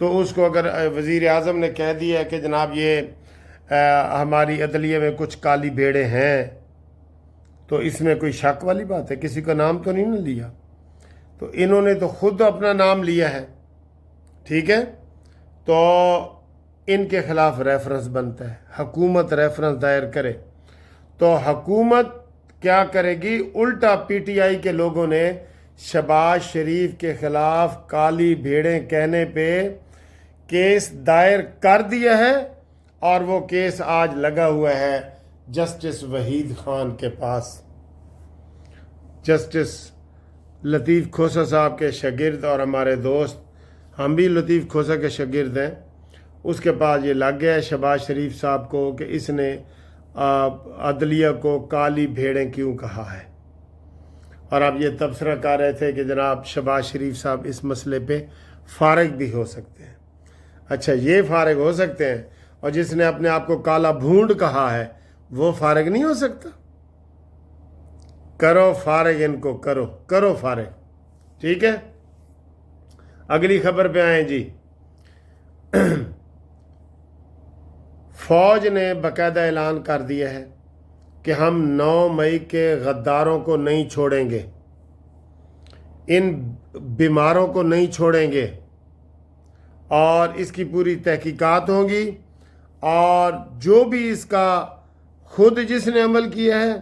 تو اس کو اگر وزیر اعظم نے کہہ دیا کہ جناب یہ ہماری عدلیہ میں کچھ کالی بھیڑیں ہیں، تو اس میں کوئی شک والی بات ہے؟ کسی کا نام تو نہیں نہ لیا، تو انہوں نے تو خود اپنا نام لیا ہے، ٹھیک ہے؟ تو ان کے خلاف ریفرنس بنتا ہے، حکومت ریفرنس دائر کرے تو حکومت کیا کرے گی؟ الٹا پی ٹی آئی کے لوگوں نے شہباز شریف کے خلاف کالی بھیڑیں کہنے پہ کیس دائر کر دیا ہے، اور وہ کیس آج لگا ہوا ہے جسٹس وحید خان کے پاس۔ جسٹس لطیف کھوسہ صاحب کے شاگرد اور ہمارے دوست، ہم بھی لطیف کھوسہ کے شاگرد ہیں، اس کے پاس یہ لگ گیا ہے شہباز شریف صاحب کو کہ اس نے عدلیہ کو کالی بھیڑیں کیوں کہا ہے۔ اور اب یہ تبصرہ کر رہے تھے کہ جناب شہباز شریف صاحب اس مسئلے پہ فارغ بھی ہو سکتے ہیں۔ اچھا، یہ فارغ ہو سکتے ہیں، اور جس نے اپنے آپ کو کالا بھونڈ کہا ہے وہ فارغ نہیں ہو سکتا؟ کرو فارغ ان کو، کرو فارغ، ٹھیک ہے؟ اگلی خبر پہ آئیں جی۔ فوج نے باقاعدہ اعلان کر دیا ہے کہ ہم 9 مئی کے غداروں کو نہیں چھوڑیں گے، ان بیماروں کو نہیں چھوڑیں گے، اور اس کی پوری تحقیقات ہوں گی، اور جو بھی اس کا خود جس نے عمل کیا ہے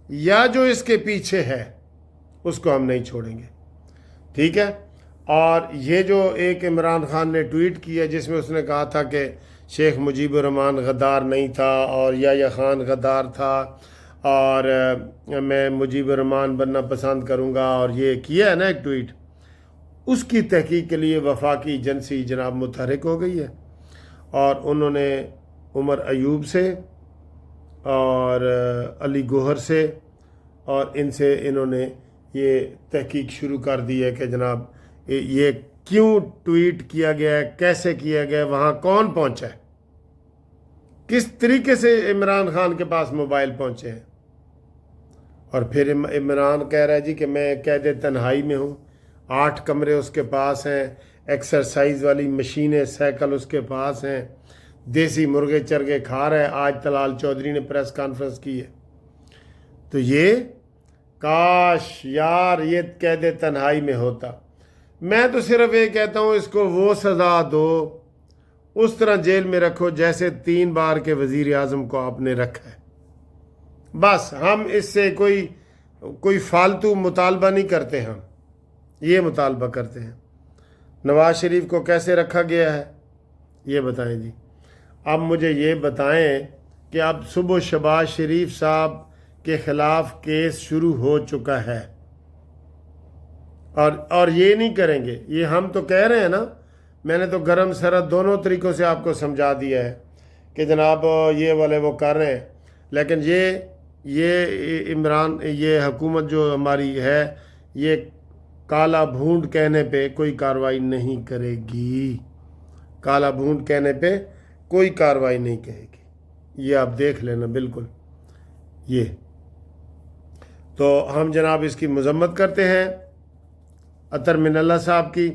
یا جو اس کے پیچھے ہے اس کو ہم نہیں چھوڑیں گے، ٹھیک ہے؟ اور یہ جو ایک عمران خان نے ٹویٹ کیا جس میں اس نے کہا تھا کہ شیخ مجیب الرحمان غدار نہیں تھا اور یحییٰ خان غدار تھا، اور میں مجیب الرحمان بننا پسند کروں گا، اور یہ کیا ہے نا ایک ٹویٹ، اس کی تحقیق کے لیے وفاقی ایجنسی جناب متحرک ہو گئی ہے، اور انہوں نے عمر ایوب سے اور علی گوہر سے اور ان سے انہوں نے یہ تحقیق شروع کر دی ہے کہ جناب یہ کیوں ٹویٹ کیا گیا ہے، کیسے کیا گیا ہے، وہاں کون پہنچا ہے، کس طریقے سے عمران خان کے پاس موبائل پہنچے ہیں۔ اور پھر عمران کہہ رہا ہے جی کہ میں قید تنہائی میں ہوں، 8 کمرے اس کے پاس ہیں، ایکسرسائز والی مشینیں سائیکل اس کے پاس ہیں، دیسی مرغے چرگے کھا رہا ہے۔ آج طلال چودھری نے پریس کانفرنس کی ہے، تو یہ کاش یار یہ قید تنہائی میں ہوتا۔ میں تو صرف یہ کہتا ہوں اس کو وہ سزا دو، اس طرح جیل میں رکھو جیسے 3 بار کے وزیر اعظم کو آپ نے رکھا ہے۔ بس ہم اس سے کوئی فالتو مطالبہ نہیں کرتے، ہم یہ مطالبہ کرتے ہیں۔ نواز شریف کو کیسے رکھا گیا ہے یہ بتائیں جی۔ اب مجھے یہ بتائیں کہ اب صبح شہباز شریف صاحب کے خلاف کیس شروع ہو چکا ہے، اور یہ نہیں کریں گے، یہ ہم تو کہہ رہے ہیں نا، میں نے تو گرم سرد دونوں طریقوں سے آپ کو سمجھا دیا ہے کہ جناب یہ والے وہ کر رہے ہیں، لیکن یہ عمران، یہ حکومت جو ہماری ہے، یہ کالا بھونڈ کہنے پہ کوئی کارروائی نہیں کرے گی، کالا بھونڈ کہنے پہ کوئی کارروائی نہیں کرے گی، یہ آپ دیکھ لینا بالکل۔ یہ تو ہم جناب اس کی مذمت کرتے ہیں، اطہر من اللہ صاحب کی،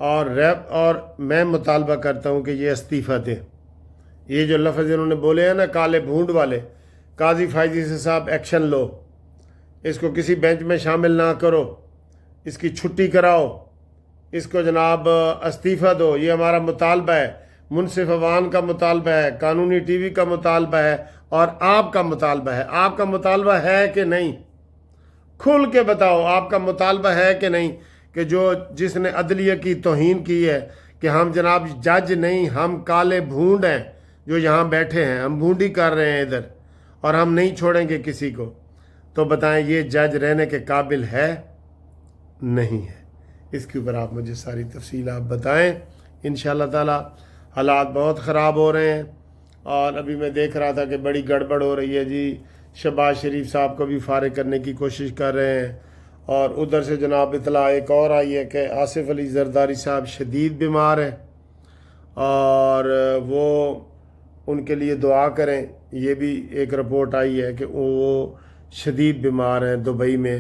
اور میں مطالبہ کرتا ہوں کہ یہ استعفیٰ دیں۔ یہ جو لفظ انہوں نے بولے ہیں نا کالے بھونڈ والے، قاضی فائزی سے صاحب ایکشن لو، اس کو کسی بینچ میں شامل نہ کرو، اس کی چھٹی کراؤ، اس کو جناب استعفیٰ دو، یہ ہمارا مطالبہ ہے، منصف عوان کا مطالبہ ہے، قانونی ٹی وی کا مطالبہ ہے، اور آپ کا مطالبہ ہے۔ آپ کا مطالبہ ہے کہ نہیں؟ کھل کے بتاؤ، آپ کا مطالبہ ہے کہ نہیں کہ جس نے عدلیہ کی توہین کی ہے کہ ہم جناب جج نہیں، ہم کالے بھونڈ ہیں جو یہاں بیٹھے ہیں، ہم بھونڈی کر رہے ہیں ادھر، اور ہم نہیں چھوڑیں گے کسی کو، تو بتائیں یہ جج رہنے کے قابل ہے؟ نہیں ہے۔ اس کے اوپر آپ مجھے ساری تفصیل آپ بتائیں انشاءاللہ تعالی۔ حالات بہت خراب ہو رہے ہیں، اور ابھی میں دیکھ رہا تھا کہ بڑی گڑبڑ ہو رہی ہے جی، شہباز شریف صاحب کو بھی فارغ کرنے کی کوشش کر رہے ہیں، اور ادھر سے جناب اطلاع ایک اور آئی ہے کہ آصف علی زرداری صاحب شدید بیمار ہیں، اور وہ ان کے لیے دعا کریں۔ یہ بھی ایک رپورٹ آئی ہے کہ وہ شدید بیمار ہیں، دبئی میں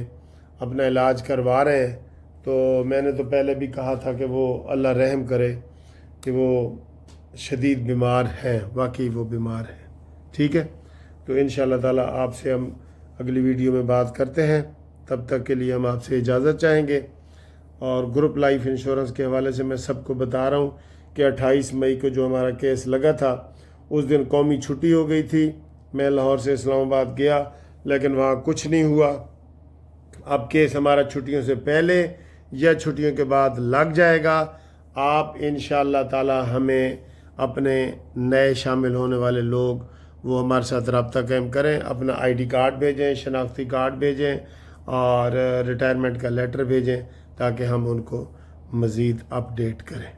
اپنا علاج کروا رہے ہیں، تو میں نے تو پہلے بھی کہا تھا کہ وہ اللہ رحم کرے، کہ وہ شدید بیمار ہیں، واقعی وہ بیمار ہیں. ٹھیک ہے، تو انشاءاللہ تعالی آپ سے ہم اگلی ویڈیو میں بات کرتے ہیں. تب تک کے لیے ہم آپ سے اجازت چاہیں گے. اور گروپ لائف انشورنس کے حوالے سے میں سب کو بتا رہا ہوں کہ 28 مئی کو جو ہمارا کیس لگا تھا اس دن قومی چھٹی ہو گئی تھی. میں لاہور سے اسلام آباد گیا لیکن وہاں کچھ نہیں ہوا. اب کیس ہمارا چھٹیوں سے پہلے یا چھٹیوں کے بعد لگ جائے گا. آپ انشاءاللہ تعالی ہمیں اپنے نئے شامل ہونے والے لوگ وہ ہمارے ساتھ رابطہ قائم کریں. اپنا آئی ڈی کارڈ بھیجیں، شناختی کارڈ بھیجیں اور ریٹائرمنٹ کا لیٹر بھیجیں تاکہ ہم ان کو مزید اپ ڈیٹ کریں.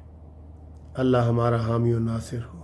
اللہ ہمارا حامی و ناصر ہو.